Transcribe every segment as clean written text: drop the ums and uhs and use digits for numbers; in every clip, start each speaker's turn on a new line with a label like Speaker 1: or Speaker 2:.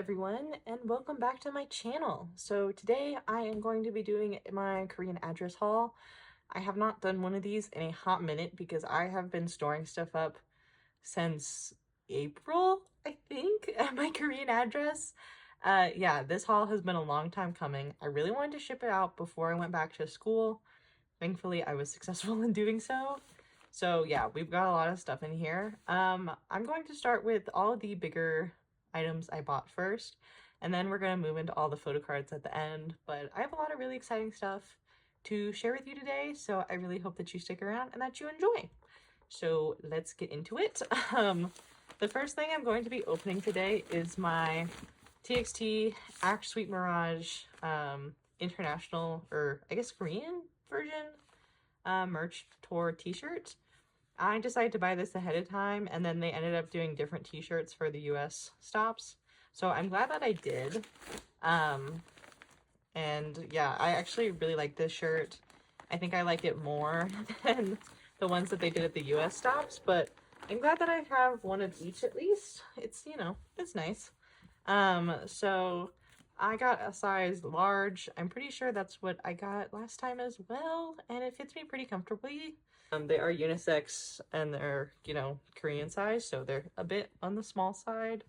Speaker 1: everyone, and welcome back to my channel. So today I am going to be doing my Korean address haul. I have not done one of these in a hot minute because I have been storing stuff up since April, I think, at my Korean address. Yeah, this haul has been a long time coming. I really wanted to ship it out before I went back to school. Thankfully, I was successful in doing so. So yeah, we've got a lot of stuff in here. I'm going to start with all of the bigger items I bought first, and then we're going to move into all the photo cards at the end. But I have a lot of really exciting stuff to share with you today, so I really hope that you stick around and that you enjoy. So let's get into it. The first thing I'm going to be opening today is my TXT Act Sweet Mirage international, or I guess Korean version merch tour t-shirt. I decided to buy this ahead of time, and then they ended up doing different t-shirts for the US stops. So I'm glad that I did. And yeah, I actually really like this shirt. I think I like it more than the ones that they did at the US stops, but I'm glad that I have one of each at least. It's, you know, it's nice. So I got a size large. I'm pretty sure that's what I got last time as well, and it fits me pretty comfortably. They are unisex and they're, you know, Korean size, so they're a bit on the small side,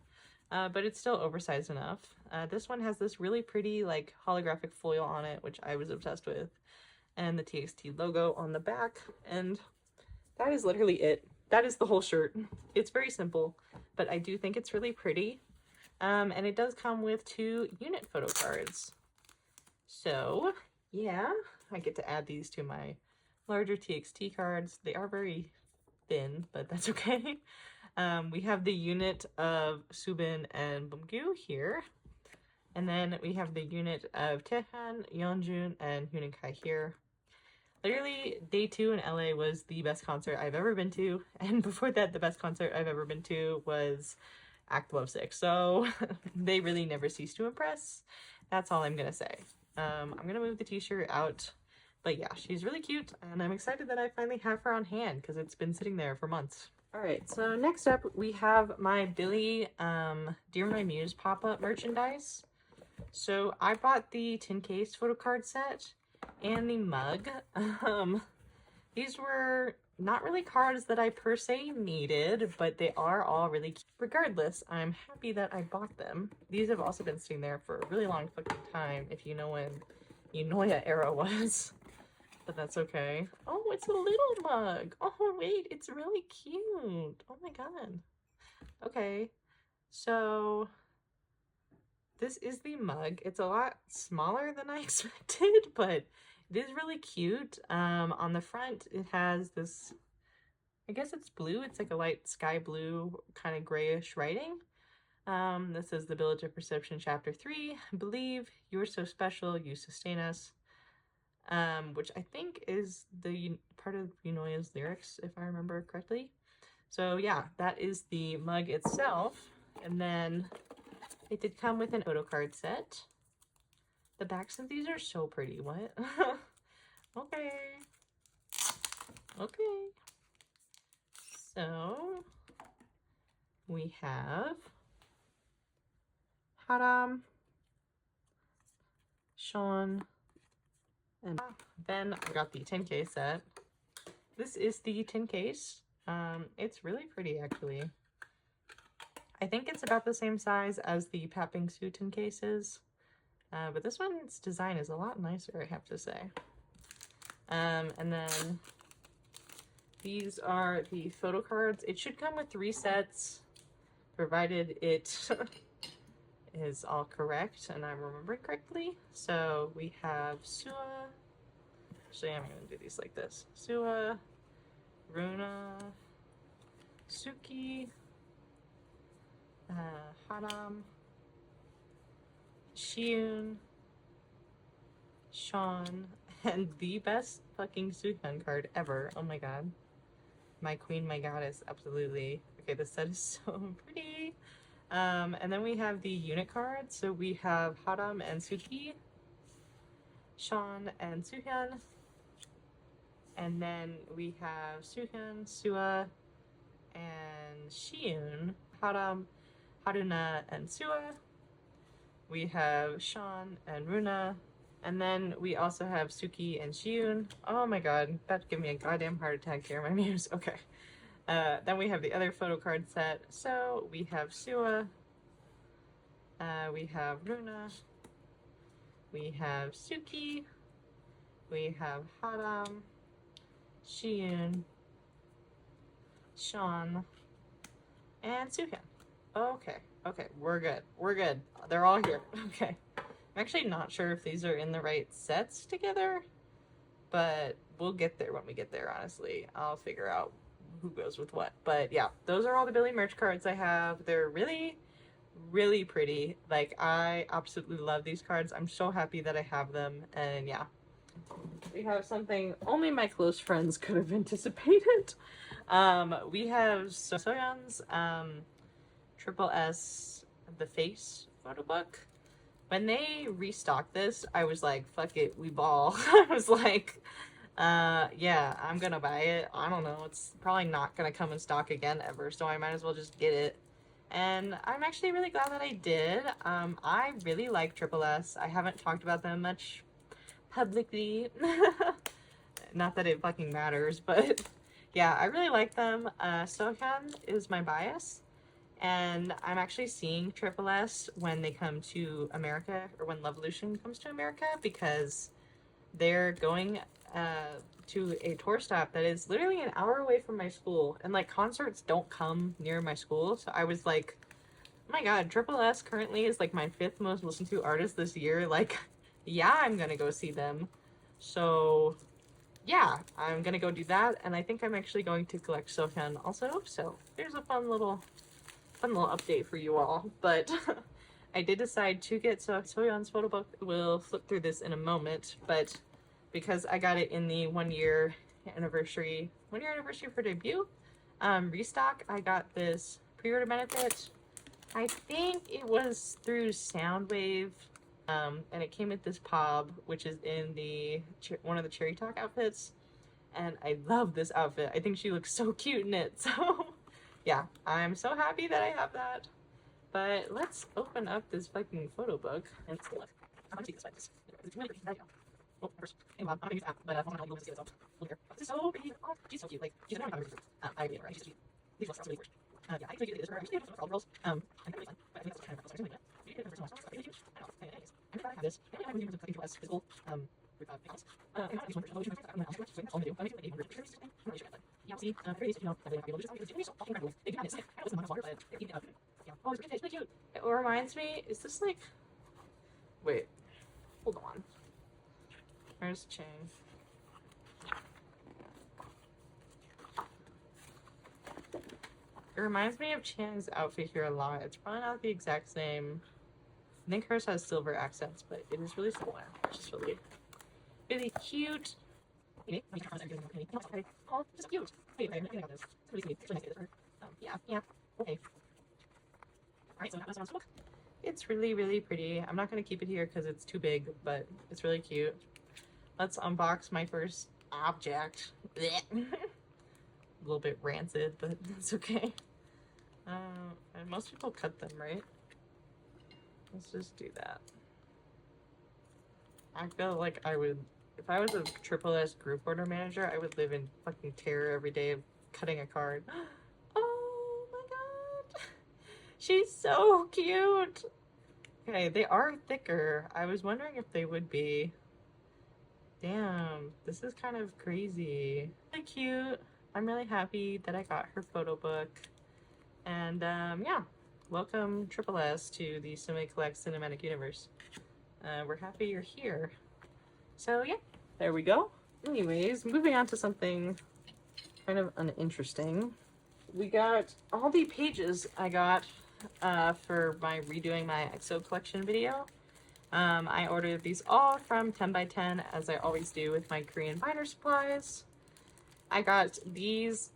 Speaker 1: but it's still oversized enough. This one has this really pretty, like, holographic foil on it, which I was obsessed with, and the TXT logo on the back, and that is literally it. That is the whole shirt. It's very simple, but I do think it's really pretty. And it does come with 2 unit photo cards. So, yeah, I get to add these to my larger TXT cards. They are very thin, but that's okay. We have the unit of Subin and Bumgyu here. And then we have the unit of Taehan, Yeonjun, and Huninkai here. Literally, day 2 in LA was the best concert I've ever been to. And before that, the best concert I've ever been to was Act Lovesick. So they really never cease to impress. That's all I'm gonna say. I'm gonna move the t-shirt out, but yeah, she's really cute, and I'm excited that I finally have her on hand because it's been sitting there for months. All right, so next up we have my Billy Dear My Muse pop-up merchandise. So I bought the tin case photo card set and the mug. These were not really cards that I per se needed, but they are all really cute. Regardless, I'm happy that I bought them. These have also been sitting there for a really long fucking time, if you know when Eunoia era was. But that's okay. Oh, it's a little mug. Oh, wait, it's really cute. Oh my god. Okay, so this is the mug. It's a lot smaller than I expected, but it is really cute. On the front, it has this, I guess it's blue. It's like a light sky blue, kind of grayish writing. This is The Village of Perception, Chapter 3. Believe, you're so special, you sustain us. Which I think is the part of Eunoia's lyrics, if I remember correctly. So yeah, that is the mug itself. And then it did come with an photo card set. The backs of these are so pretty. What? Okay. Okay. So we have Haram, Sean, and then I got the 10K set. This is the 10 case. It's really pretty, actually. I think it's about the same size as the Pat Bingsu 10 cases. But this one's design is a lot nicer, I have to say. And then these are the photo cards. It should come with 3 sets, provided it is all correct and I'm remembering correctly. So we have Sua. Actually, I'm going to do these like this. Sua, Runa, Suki, Haram, Shiun, Sean, and the best fucking Suhyun card ever. Oh my god. My queen, my goddess, absolutely. Okay, this set is so pretty. And then we have the unit cards. So we have Haram and Suki, Sean and Suhyun. And then we have Suhyun, Sua, and Shiun, Haram, Haruna, and Sua. We have Sean and Runa. And then we also have Suki and Shiun. Oh my god, that give me a goddamn heart attack here, my muse. Okay. Then we have the other photo card set. So we have Sua. We have Runa. We have Suki. We have Haram. Shiun. Sean. And Suhyun. Okay. Okay, we're good. We're good. They're all here. Okay. I'm actually not sure if these are in the right sets together, but we'll get there when we get there, honestly. I'll figure out who goes with what. But yeah, those are all the Billy merch cards I have. They're really, really pretty. Like, I absolutely love these cards. I'm so happy that I have them. And yeah, we have something only my close friends could have anticipated. We have Soyeon's Triple S The Face photo book. When they restocked this, I was like, fuck it, we ball. I was like, yeah, I'm gonna buy it. I don't know, it's probably not gonna come in stock again ever, so I might as well just get it. And I'm actually really glad that I did. I really like Triple S. I haven't talked about them much publicly. Not that it fucking matters, but yeah, I really like them. Sohyun is my bias. And I'm actually seeing Triple S when they come to America, or when Lovolution comes to America, because they're going to a tour stop that is literally an hour away from my school. And like, concerts don't come near my school. So I was like, oh my god, Triple S currently is like my 5th most listened to artist this year. Like, yeah, I'm gonna go see them. So yeah, I'm gonna go do that. And I think I'm actually going to collect Sohyun also. So there's a fun little update for you all. But I did decide to get Soyeon's photo book. We'll flip through this in a moment, but because I got it in the 1-year anniversary for debut restock, I got this pre-order benefit. I think it was through Soundwave, and it came with this Pob, which is in the one of the Cherry Talk outfits, and I love this outfit. I think she looks so cute in it. So yeah, I'm so happy that I have that. But let's open up this fucking photo book and take a look. I'm gonna take this one. It's really pretty. There you go. Oh, first. Hey, Mom, I'm gonna use the app, but I'm not gonna see this up. Look here. This is so pretty. Oh, she's so cute. Like, she's another one. I agree, right? She's so cute. These ones are really weird. Yeah, I think it is for her. I'm just for all the girls. I think it's really fun, but I think that's kind of fun. So I'm just gonna do it. Really cute. I know. Anyways, I'm glad I have this. I really like when you use physical, with things. And not these ones. I'm not sure what I'm gonna do. I'm gonna do 800 pictures. I'm not really sure yet, but yeah, see, very easy, you know, they don't just it's so fucking incredible. They do not miss it. I know it's in the water, but they keep it up. Yeah. Oh, it's really cute. It reminds me, is this like, wait, hold on. Where's Chang? It reminds me of Chang's outfit here a lot. It's probably not the exact same. I think hers has silver accents, but it is really similar. It's just really, really cute. Oh, this is cute. Wait, I'm thinking about this. It's really sweet. It's really nice to get this for her. Yeah. Okay. Alright, so that's on book. It's really, really pretty. I'm not going to keep it here because it's too big, but it's really cute. Let's unbox my first object. A little bit rancid, but that's okay. And most people cut them, right? Let's just do that. I feel like I would, if I was a Triple S group order manager, I would live in fucking terror every day of cutting a card. Oh my god! She's so cute! Okay, they are thicker. I was wondering if they would be. Damn, this is kind of crazy. Really cute. I'm really happy that I got her photo book. And yeah, welcome Triple S to the Simi Collect Cinematic Universe. We're happy you're here. So yeah, there we go. Anyways, moving on to something kind of uninteresting. We got all the pages I got for my redoing my EXO collection video. I ordered these all from 10x10, as I always do with my Korean binder supplies. I got these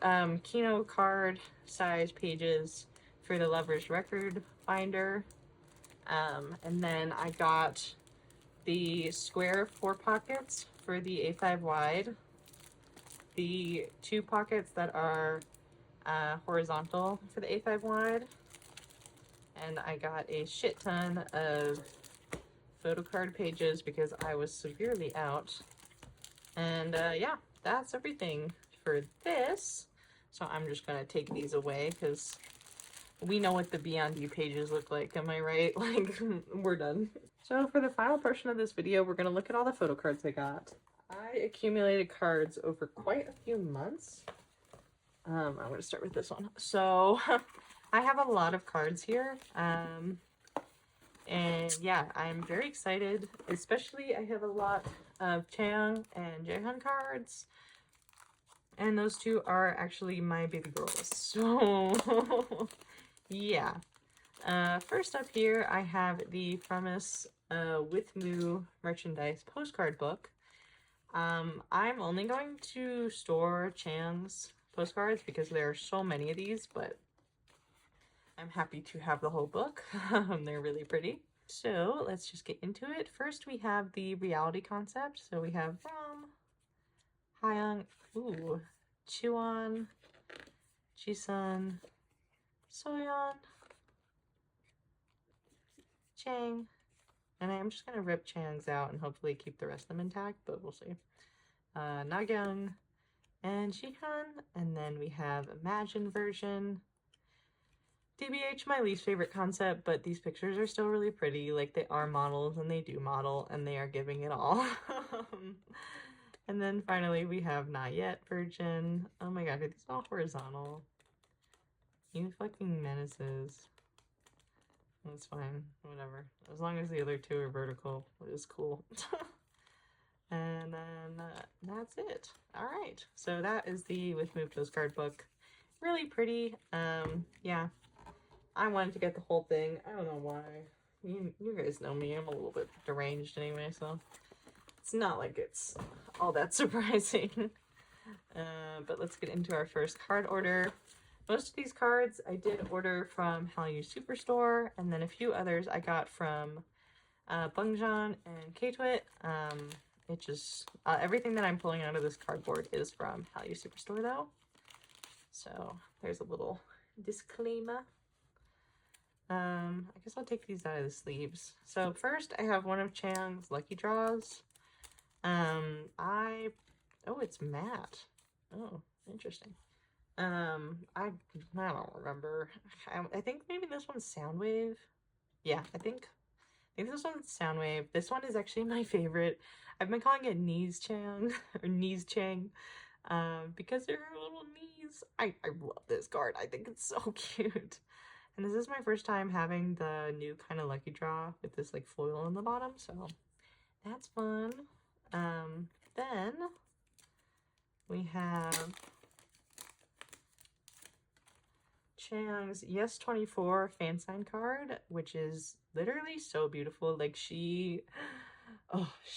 Speaker 1: Kino card size pages for the Lover's Record binder. And then I got the square 4 pockets for the A5 wide. The 2 pockets that are horizontal for the A5 wide. And I got a shit ton of photo card pages because I was severely out. And yeah, that's everything for this. So I'm just gonna take these away because we know what the Beyond You pages look like, am I right? Like, we're done. So for the final portion of this video, we're gonna look at all the photo cards I got. I accumulated cards over quite a few months. I'm gonna start with this one. So I have a lot of cards here. And yeah, I'm very excited. Especially I have a lot of Chang and Jaehyun cards. And those two are actually my baby girls. So yeah. First up here, I have the Promise with Moo merchandise postcard book. I'm only going to store Chang's postcards because there are so many of these, but I'm happy to have the whole book. They're really pretty. So let's just get into it. First, we have the reality concept. So we have from Hyung, Chiwon, Jisun, Soyeon, Chang, and I'm just gonna rip Chang's out and hopefully keep the rest of them intact, but we'll see. Nagyung and Jihyun, and then we have Imagine version. DBH, my least favorite concept, but these pictures are still really pretty. Like, they are models and they do model and they are giving it all. And then finally we have Not Yet version. Oh my god, are these all horizontal? You fucking menaces. That's fine, whatever. As long as the other two are vertical, it is cool. And then that's it. Alright, so that is the With Move postcard book. Really pretty. Yeah. I wanted to get the whole thing. I don't know why. You guys know me. I'm a little bit deranged anyway, so it's not like it's all that surprising. But let's get into our first card order. Most of these cards I did order from Hallyu Superstore, and then a few others I got from Bungjeon and K-Twit. It just, everything that I'm pulling out of this cardboard is from Hallyu Superstore though. So there's a little disclaimer. I guess I'll take these out of the sleeves. So first I have one of Chang's Lucky Draws. Oh, it's matte. Oh, interesting. I don't remember. I think maybe this one's Soundwave. Yeah, I think this one's Soundwave. This one is actually my favorite. I've been calling it Knees Chang or Knees Chang, because they're little knees. I love this card. I think it's so cute. And this is my first time having the new kind of Lucky Draw with this like foil on the bottom, so that's fun. Then we have Chang's Yes 24 fan sign card, which is literally so beautiful. Like, she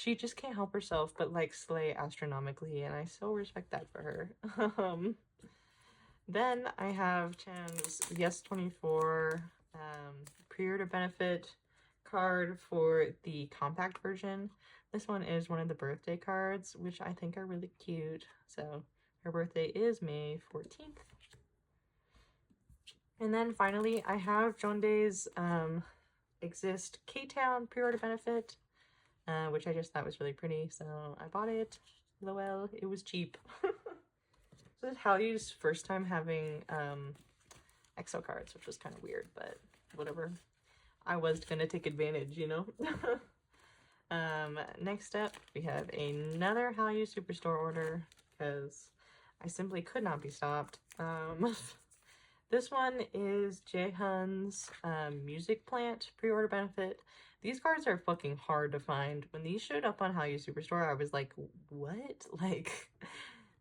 Speaker 1: just can't help herself but like slay astronomically, and I so respect that for her. Then I have Chang's Yes 24 pre-order benefit card for the compact version. This one is one of the birthday cards, which I think are really cute. So her birthday is May 14th. And then finally, I have Jeondae's Exist K-Town pre-order benefit, which I just thought was really pretty, so I bought it. Lol, it was cheap. So this is Hallyu's first time having EXO cards, which was kind of weird, but whatever. I was gonna take advantage, you know? Next up, we have another Hallyu Superstore order, because I simply could not be stopped. This one is Jaehyun's Music Plant pre-order benefit. These cards are fucking hard to find. When these showed up on Hallyu Superstore, I was like, what? Like,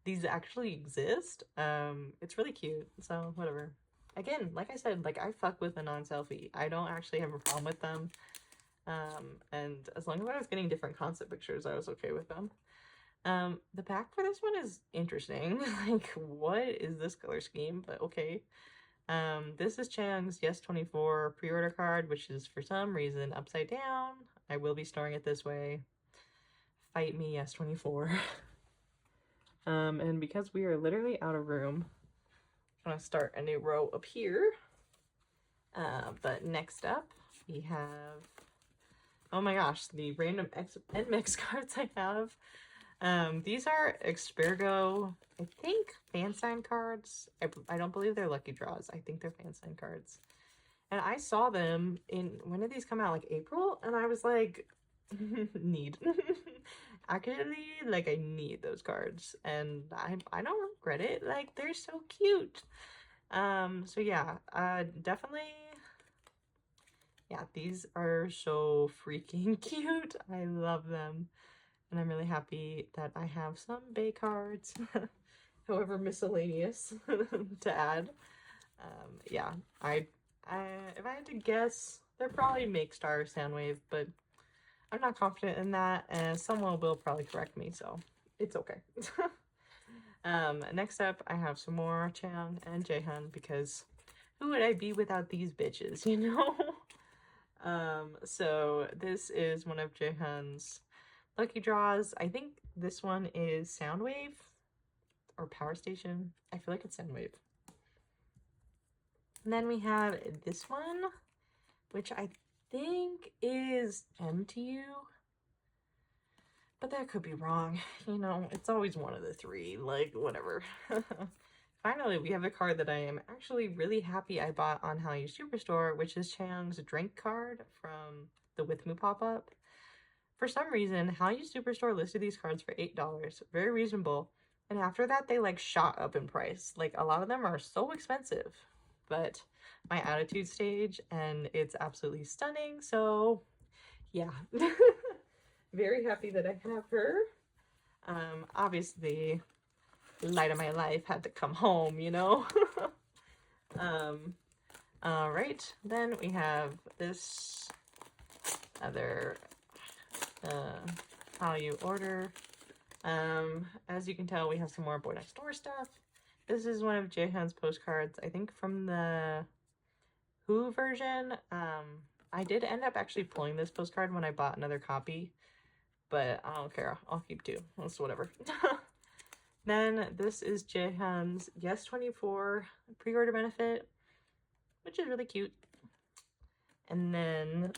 Speaker 1: these actually exist? It's really cute, so whatever. Again, like I said, like, I fuck with a non-selfie. I don't actually have a problem with them. And as long as I was getting different concept pictures, I was okay with them. The back for this one is interesting. Like, what is this color scheme? But okay. This is Chang's Yes 24 pre-order card, which is for some reason upside down. I will be storing it this way. Fight me, Yes 24. And because we are literally out of room, I'm gonna start a new row up here. But next up, we have, oh my gosh, the random NMIX cards I have. These are Xpergo, I think, fan sign cards. I don't believe they're lucky draws. I think they're fan sign cards. And I saw them in, when did these come out? Like April? And I was like, need. Actually, like, I need those cards. And I don't regret it. Like, they're so cute. So yeah, definitely, yeah, these are so freaking cute. I love them. And I'm really happy that I have some Bay cards, however miscellaneous, to add. Yeah, if I had to guess, they're probably Make Star Soundwave, but I'm not confident in that, and someone will probably correct me, so it's okay. Next up, I have some more Chang and Jaehyun, because who would I be without these bitches, you know? So this is one of Jaehyun's lucky draws. I think this one is Soundwave or Power Station. I feel like it's Soundwave. And then we have this one, which I think is MTU, but that could be wrong. You know, it's always one of the three, like, whatever. Finally, we have a card that I am actually really happy I bought on Hallyu Superstore, which is Chang's drink card from the With Moo pop-up. For some reason, Hallyu Superstore listed these cards for $8, very reasonable, and after that, they, like, shot up in price. Like, a lot of them are so expensive. But my attitude stage, and it's absolutely stunning, so yeah. Very happy that I have her. Obviously, light of my life had to come home, you know? All right, then we have this other Hallyu order. As you can tell, we have some more Boy Next Door stuff. This is one of Jaehyun's postcards, I think from the Who version. I did end up actually pulling this postcard when I bought another copy, but I don't care. I'll keep two. It's whatever. Then this is Jaehyun's Yes 24 pre-order benefit, which is really cute. And then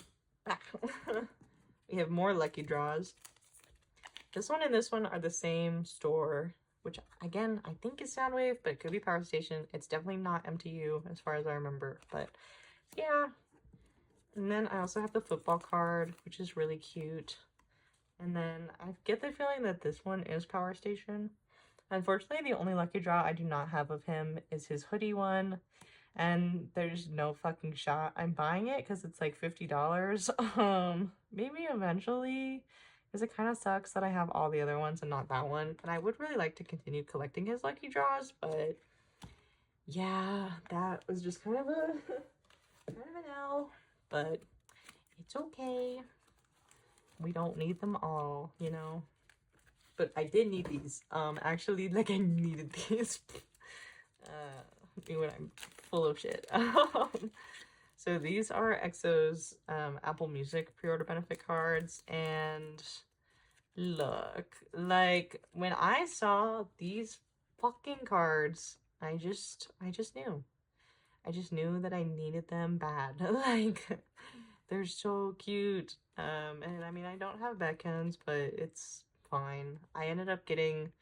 Speaker 1: we have more lucky draws. This one and this one are the same store, which again, I think is Soundwave, but it could be Power Station. It's definitely not MTU as far as I remember, but yeah. And then I also have the football card, which is really cute. And then I get the feeling that this one is Power Station. Unfortunately, the only lucky draw I do not have of him is his hoodie one. And there's no fucking shot I'm buying it because it's like $50. Maybe eventually, because it kind of sucks that I have all the other ones and not that one. And I would really like to continue collecting his lucky draws, but yeah, that was just kind of an L. But it's okay. We don't need them all, you know. But I did need these. Actually, like, I needed these. When I'm full of shit. So these are EXO's Apple Music pre-order benefit cards, and look, like, when I saw these fucking cards, I just knew. I just knew that I needed them bad. Like, they're so cute. And I mean, I don't have Beckons, but it's fine. I ended up getting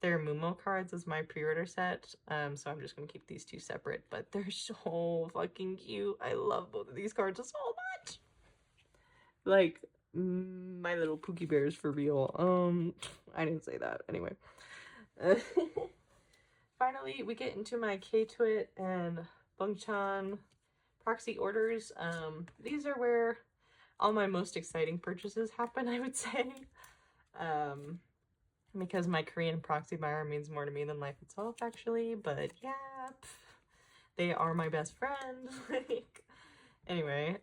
Speaker 1: their Mumo cards as my pre-order set, so I'm just gonna keep these two separate, but they're so fucking cute. I love both of these cards so much. Like, my little Pookie Bears for real. I didn't say that. Anyway. Finally, we get into my K-Twit and Bungchan proxy orders. These are where all my most exciting purchases happen, I would say. Because my Korean proxy buyer means more to me than life itself, actually. But yeah, they are my best friends. Like, anyway,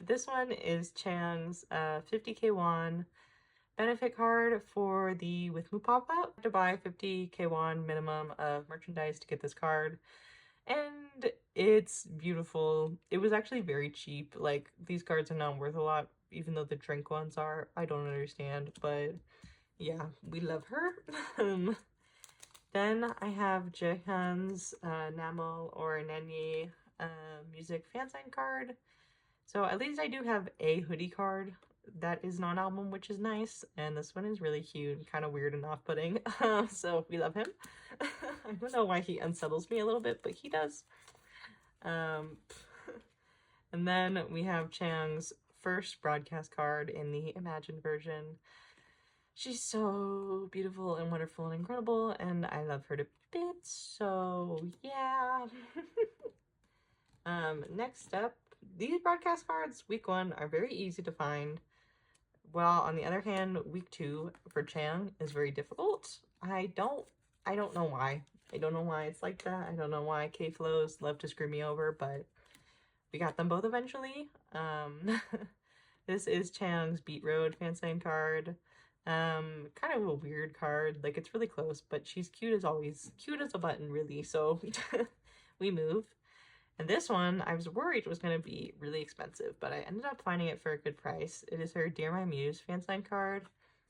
Speaker 1: this one is Chang's 50k won benefit card for the With Moo pop-up. To buy 50k won minimum of merchandise to get this card. And it's beautiful. It was actually very cheap. Like, these cards are not worth a lot, even though the drink ones are. I don't understand, but yeah, we love her. Then I have Jaehyun's Namel or Nanyi music fan sign card. So at least I do have a hoodie card that is non-album, which is nice. And this one is really cute and kind of weird and off-putting. So we love him. I don't know why he unsettles me a little bit, but he does. And then we have Chang's first broadcast card in the Imagine version. She's so beautiful and wonderful and incredible, and I love her to bits, so yeah. Next up, these broadcast cards, week 1, are very easy to find, while on the other hand, week 2 for Chang is very difficult. I don't know why. I don't know why it's like that. I don't know why K-Flows love to screw me over, but we got them both eventually. This is Chang's Beat Road fan sign card. Kind of a weird card, like it's really close, but she's cute as always, cute as a button really, so we move. And this one, I was worried was going to be really expensive, but I ended up finding it for a good price. It is her Dear My Muse fan sign card,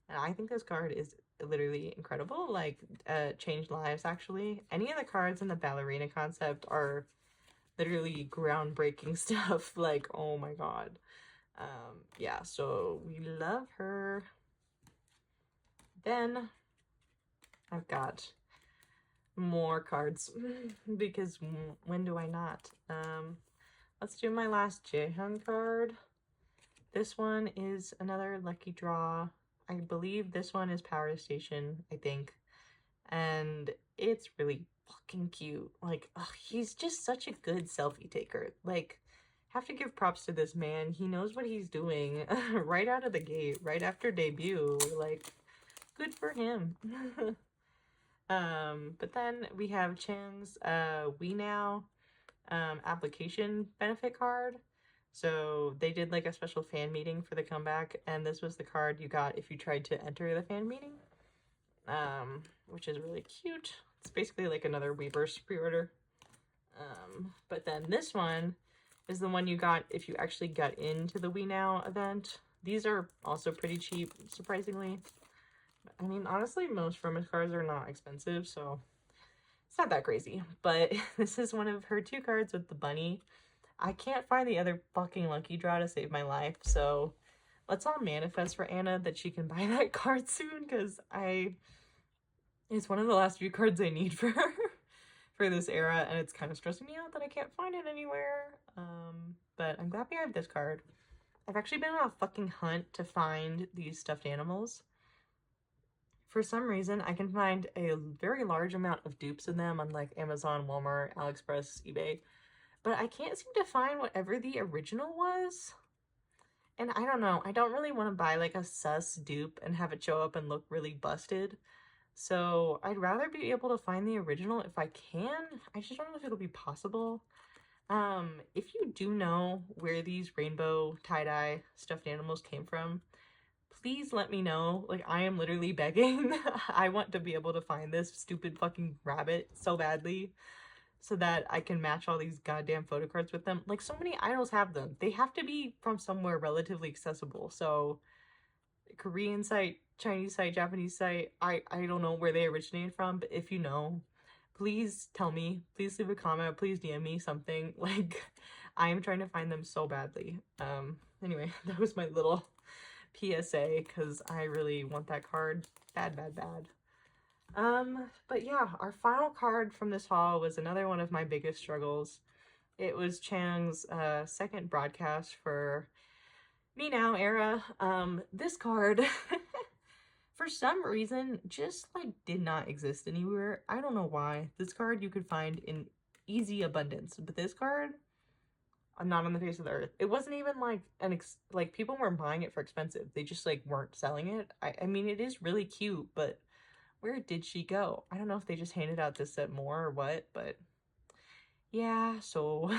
Speaker 1: and I think this card is literally incredible, like, changed lives actually. Any of the cards in the ballerina concept are literally groundbreaking stuff, like, oh my god. Yeah, so we love her. Then I've got more cards because when do I not? Let's do my last Jaehyun card. This one is another lucky draw. I believe this one is Power Station, I think. And it's really fucking cute. Like, ugh, he's just such a good selfie taker. Like, have to give props to this man. He knows what he's doing right out of the gate, right after debut. Like, good for him. But then we have Chang's We Now application benefit card. So they did like a special fan meeting for the comeback, and this was the card you got if you tried to enter the fan meeting, which is really cute. It's basically like another Weverse pre-order. But then this one is the one you got if you actually got into the We Now event. These are also pretty cheap, surprisingly. I mean, honestly, most Fromis cards are not expensive, so it's not that crazy. But this is one of her 2 cards with the bunny. I can't find the other fucking lucky draw to save my life, so let's all manifest for Anna that she can buy that card soon, because it's one of the last few cards I need for her for this era, and it's kind of stressing me out that I can't find it anywhere. But I'm glad we have this card. I've actually been on a fucking hunt to find these stuffed animals. For some reason, I can find a very large amount of dupes of them on like Amazon, Walmart, AliExpress, eBay, but I can't seem to find whatever the original was. And I don't know, I don't really want to buy like a sus dupe and have it show up and look really busted. So I'd rather be able to find the original if I can. I just don't know if it'll be possible. If you do know where these rainbow tie-dye stuffed animals came from, please let me know. Like, I am literally begging. I want to be able to find this stupid fucking rabbit so badly so that I can match all these goddamn photo cards with them. Like, so many idols have them. They have to be from somewhere relatively accessible. So, Korean site, Chinese site, Japanese site, I don't know where they originated from, but if you know, please tell me. Please leave a comment. Please DM me something. Like, I am trying to find them so badly. Anyway, that was my little PSA, because I really want that card bad. But yeah, our final card from this haul was another one of my biggest struggles. It was Chang's second broadcast for Me Now era. This card for some reason just like did not exist anywhere. I don't know why. This card you could find in easy abundance, but this card, I'm not on the face of the earth. It wasn't even like like people weren't buying it for expensive. They just like weren't selling it. I mean, it is really cute, but where did she go? I don't know if they just handed out this set more or what, but yeah, so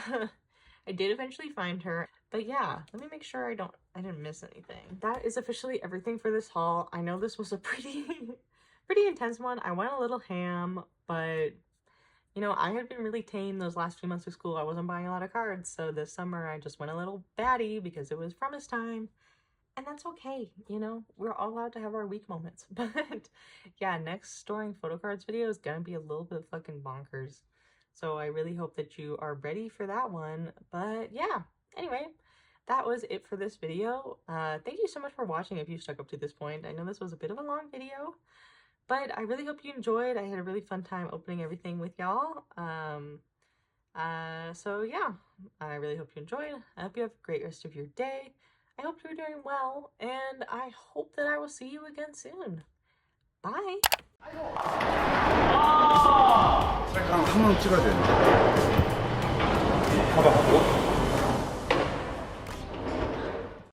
Speaker 1: I did eventually find her. But yeah, let me make sure I didn't miss anything. That is officially everything for this haul. I know this was a pretty intense one. I went a little ham, but you know, I had been really tame those last few months of school. I wasn't buying a lot of cards, so this summer I just went a little batty because it was Promise time. And that's okay, you know? We're all allowed to have our weak moments. But yeah, next storing photo cards video is gonna be a little bit fucking bonkers. So I really hope that you are ready for that one. But yeah, anyway, that was it for this video. Thank you so much for watching if you stuck up to this point. I know this was a bit of a long video, but I really hope you enjoyed. I had a really fun time opening everything with y'all. So yeah, I really hope you enjoyed. I hope you have a great rest of your day. I hope you're doing well, and I hope that I will see you again soon. Bye!
Speaker 2: 셀카 한번 찍어야 되는데. 봐봐.